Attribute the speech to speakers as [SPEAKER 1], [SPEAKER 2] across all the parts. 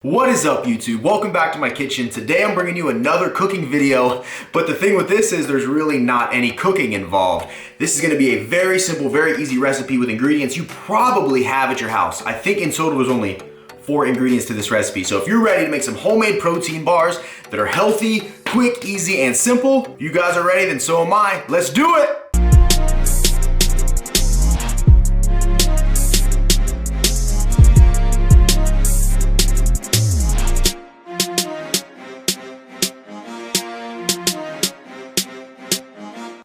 [SPEAKER 1] What is up, YouTube? Welcome back to my kitchen. Today I'm bringing you another cooking video, but the thing with this is there's really not any cooking involved. This is gonna be a very simple, very easy recipe with ingredients you probably have at your house. I think in total there's only 4 ingredients to this recipe. So if you're ready to make some homemade protein bars that are healthy, quick, easy, and simple, you guys are ready, then so am I. Let's do it!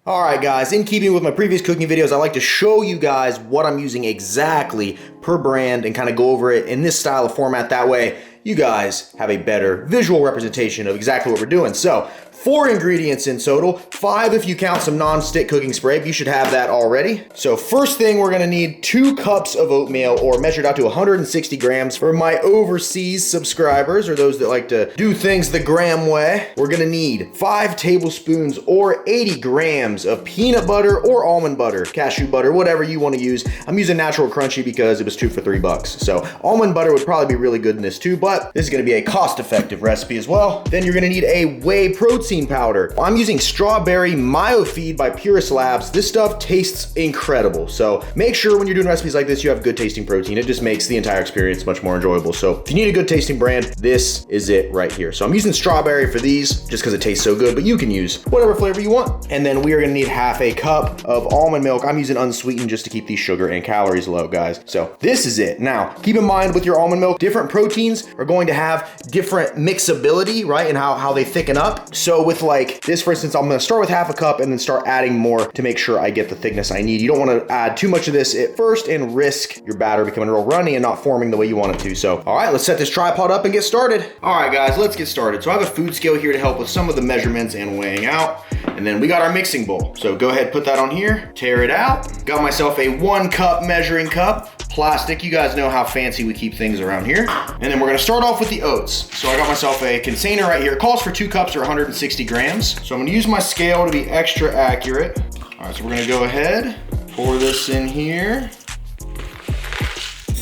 [SPEAKER 1] Alright guys, in keeping with my previous cooking videos, I like to show you guys what I'm using exactly per brand and kind of go over it in this style of format. That way, you guys have a better visual representation of exactly what we're doing. So, 4 ingredients in total, 5 if you count some non-stick cooking spray, but you should have that already. So first thing, we're gonna need 2 cups of oatmeal, or measured out to 160 grams. For my overseas subscribers, or those that like to do things the gram way, we're gonna need 5 tablespoons or 80 grams of peanut butter or almond butter, cashew butter, whatever you wanna use. I'm using Natural Crunchy because it was 2 for $3. So almond butter would probably be really good in this too, but this is gonna be a cost-effective recipe as well. Then you're gonna need a whey protein powder. I'm using strawberry myofeed by Purist Labs. This stuff tastes incredible. So make sure when you're doing recipes like this, you have good tasting protein. It just makes the entire experience much more enjoyable. So if you need a good tasting brand, this is it right here. So I'm using strawberry for these just because it tastes so good, but you can use whatever flavor you want. And then we are gonna need half a cup of almond milk. I'm using unsweetened just to keep these sugar and calories low, guys. So this is it. Now, keep in mind with your almond milk, different proteins are going to have different mixability, right? And how they thicken up. So with like this, for instance, I'm gonna start with half a cup and then start adding more to make sure I get the thickness I need. You don't wanna add too much of this at first and risk your batter becoming real runny and not forming the way you want it to. So, all right, let's set this tripod up and get started. All right, guys, let's get started. So I have a food scale here to help with some of the measurements and weighing out. And then we got our mixing bowl. So go ahead, put that on here, tear it out. Got myself a 1 cup measuring cup. Plastic, you guys know how fancy we keep things around here. And then we're gonna start off with the oats. So I got myself a container right here. It calls for 2 cups or 160 grams. So I'm gonna use my scale to be extra accurate. All right, so we're gonna go ahead, pour this in here.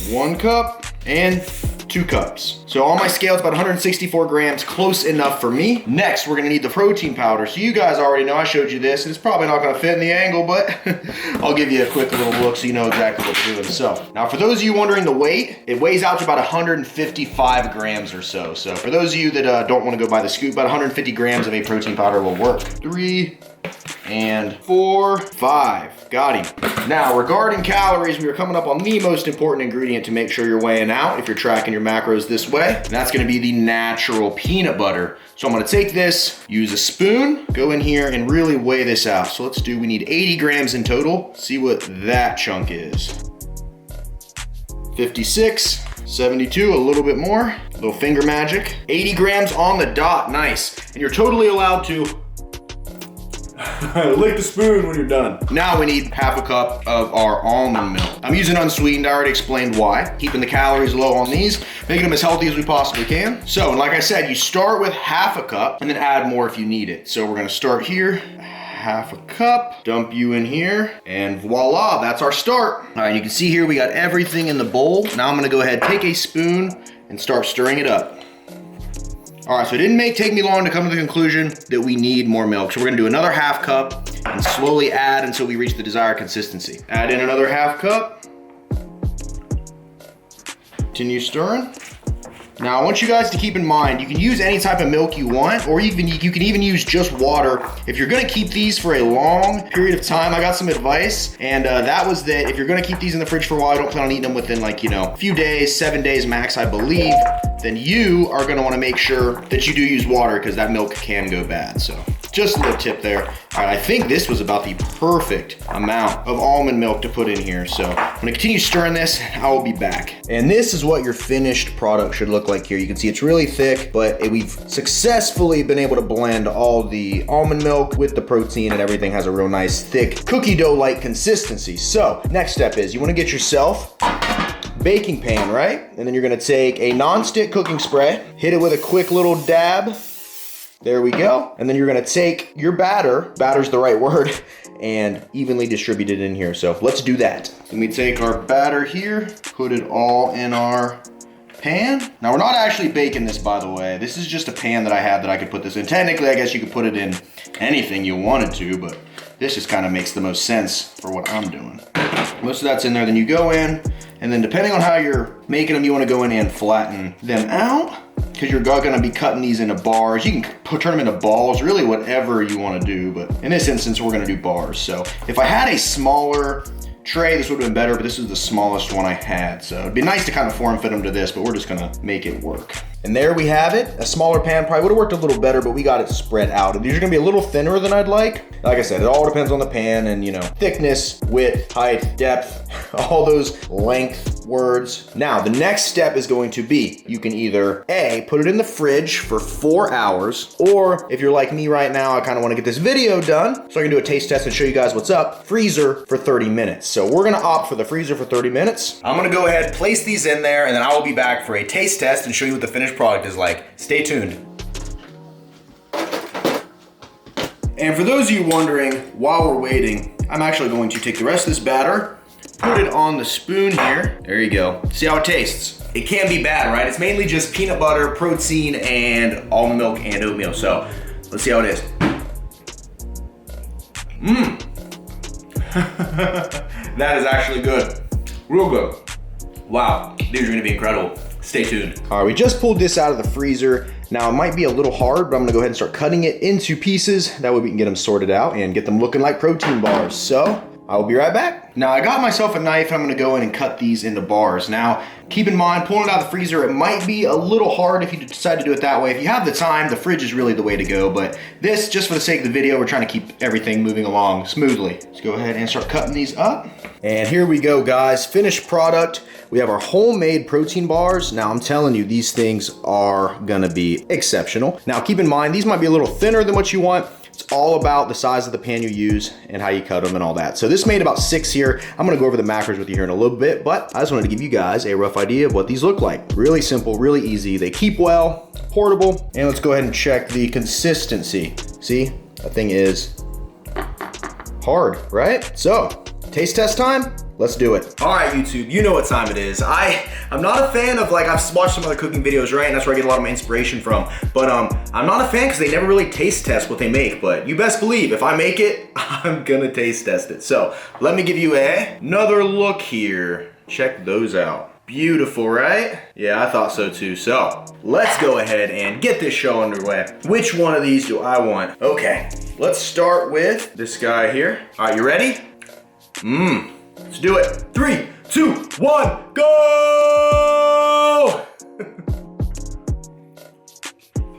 [SPEAKER 1] 1 cup and 2 cups. So on my scale, it's about 164 grams, close enough for me. Next, we're gonna need the protein powder. So you guys already know, I showed you this, and it's probably not gonna fit in the angle, but I'll give you a quick little look so you know exactly what we're doing. So, now for those of you wondering the weight, it weighs out to about 155 grams or so. So for those of you that don't wanna go by the scoop, about 150 grams of a protein powder will work. 3 and 4, 5. Got him. Now, regarding calories, we are coming up on the most important ingredient to make sure you're weighing out if you're tracking your macros this way, and that's gonna be the natural peanut butter. So I'm gonna take this, use a spoon, go in here and really weigh this out. So we need 80 grams in total. See what that chunk is. 56, 72, a little bit more, a little finger magic. 80 grams on the dot, nice. And you're totally allowed to lick the spoon when you're done. Now we need half a cup of our almond milk. I'm using unsweetened, I already explained why. Keeping the calories low on these, making them as healthy as we possibly can. So, like I said, you start with half a cup and then add more if you need it. So we're gonna start here, half a cup, dump you in here, and voila, that's our start. All right, you can see here we got everything in the bowl. Now I'm gonna go ahead, take a spoon and start stirring it up. All right, so it didn't take me long to come to the conclusion that we need more milk. So we're gonna do another half cup and slowly add until we reach the desired consistency. Add in another half cup. Continue stirring. Now I want you guys to keep in mind, you can use any type of milk you want, or you can even use just water. If you're gonna keep these for a long period of time, I got some advice, and that was that if you're gonna keep these in the fridge for a while, I don't plan on eating them within like, a few days, 7 days max, I believe, then you are gonna wanna make sure that you do use water because that milk can go bad, so. Just a little tip there. All right, I think this was about the perfect amount of almond milk to put in here. So I'm gonna continue stirring this, I will be back. And this is what your finished product should look like here. You can see it's really thick, but we've successfully been able to blend all the almond milk with the protein, and everything has a real nice thick cookie dough-like consistency. So next step is you wanna get yourself baking pan, right? And then you're gonna take a non-stick cooking spray, hit it with a quick little dab. There we go. And then you're gonna take your batter's the right word, and evenly distribute it in here. So let's do that. Let me take our batter here, put it all in our pan. Now we're not actually baking this, by the way. This is just a pan that I had that I could put this in. Technically, I guess you could put it in anything you wanted to, but this just kind of makes the most sense for what I'm doing. Most of that's in there, then you go in, and then depending on how you're making them, you want to go in and flatten them out, because you're gonna be cutting these into bars. You can turn them into balls, really whatever you want to do, but in this instance, we're gonna do bars. So if I had a smaller tray, this would have been better, but this is the smallest one I had. So it'd be nice to kind of form fit them to this, but we're just gonna make it work. And there we have it. A smaller pan probably would have worked a little better, but we got it spread out. And these are gonna be a little thinner than I'd like. Like I said, it all depends on the pan and, you know, thickness, width, height, depth, all those length words. Now, the next step is going to be, you can either A, put it in the fridge for 4 hours, or if you're like me right now, I kind of want to get this video done, so I can do a taste test and show you guys what's up, freezer for 30 minutes. So we're gonna opt for the freezer for 30 minutes. I'm gonna go ahead, place these in there, and then I will be back for a taste test and show you what the finished product is like. Stay tuned. And for those of you wondering, while we're waiting, I'm actually going to take the rest of this batter, put it on the spoon here. There you go. See how it tastes. It can't be bad, right? It's mainly just peanut butter, protein, and almond milk and oatmeal. So let's see how it is. That is actually good. Real good. Wow, these are gonna be incredible. Stay tuned. All right, we just pulled this out of the freezer. Now it might be a little hard, but I'm gonna go ahead and start cutting it into pieces. That way we can get them sorted out and get them looking like protein bars. So I will be right back. Now I got myself a knife. I'm gonna go in and cut these into bars. Now, keep in mind, pulling it out of the freezer, it might be a little hard if you decide to do it that way. If you have the time, the fridge is really the way to go, but this, just for the sake of the video, we're trying to keep everything moving along smoothly. Let's go ahead and start cutting these up. And here we go, guys. Finished product. We have our homemade protein bars. Now I'm telling you, these things are gonna be exceptional. Now keep in mind, these might be a little thinner than what you want. It's all about the size of the pan you use and how you cut them and all that. So this made about 6 here. I'm gonna go over the macros with you here in a little bit, but I just wanted to give you guys a rough idea of what these look like. Really simple, really easy. They keep well, portable, and let's go ahead and check the consistency. See, that thing is hard, right? So, taste test time. Let's do it. All right, YouTube, you know what time it is. I'm not a fan of, like, I've watched some other cooking videos, right? And that's where I get a lot of my inspiration from. But I'm not a fan because they never really taste test what they make. But you best believe if I make it, I'm gonna taste test it. So let me give you another look here. Check those out. Beautiful, right? Yeah, I thought so too. So let's go ahead and get this show underway. Which one of these do I want? Okay, let's start with this guy here. All right, you ready? Let's do it. 3, 2, 1, go!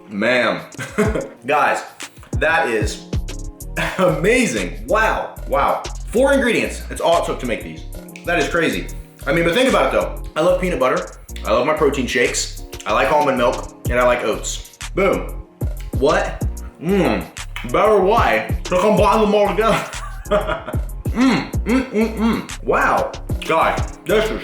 [SPEAKER 1] Man, guys, that is amazing. Wow, wow. 4 ingredients, that's all it took to make these. That is crazy. I mean, but think about it though. I love peanut butter, I love my protein shakes, I like almond milk, and I like oats. Boom. What? Better way to combine them all together. Wow, guys, this is,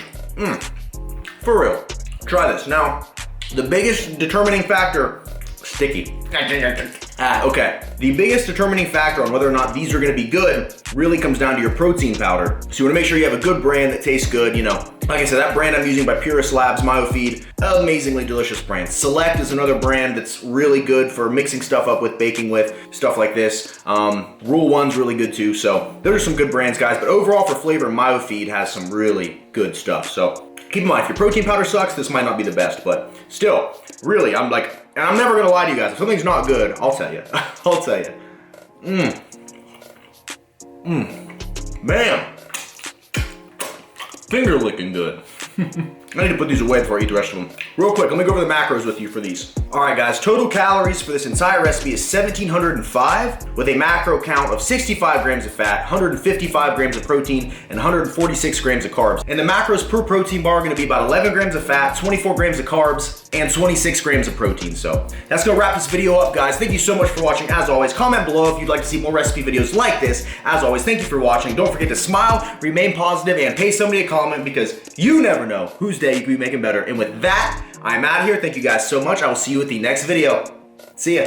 [SPEAKER 1] for real. Try this. Now, the biggest determining factor, sticky. Okay. The biggest determining factor on whether or not these are gonna be good really comes down to your protein powder. So you wanna make sure you have a good brand that tastes good, you know. Like I said, that brand I'm using by Purist Labs, MyoFeed, amazingly delicious brand. Select is another brand that's really good for mixing stuff up with, baking with, stuff like this. Rule 1's really good too. So those are some good brands, guys. But overall for flavor, MyoFeed has some really good stuff. So keep in mind, if your protein powder sucks, this might not be the best, but still, really, I'm like, and I'm never gonna lie to you guys, if something's not good, I'll tell you. I'll tell you. Man. Finger licking good. I need to put these away before I eat the rest of them. Real quick, let me go over the macros with you for these. All right, guys, total calories for this entire recipe is 1,705 with a macro count of 65 grams of fat, 155 grams of protein, and 146 grams of carbs. And the macros per protein bar are gonna be about 11 grams of fat, 24 grams of carbs, and 26 grams of protein. So that's gonna wrap this video up, guys. Thank you so much for watching. As always, comment below if you'd like to see more recipe videos like this. As always, thank you for watching. Don't forget to smile, remain positive, and pay somebody a comment because you never know whose day you could be making better. And with that, I'm out of here. Thank you guys so much. I will see you at the next video. See ya.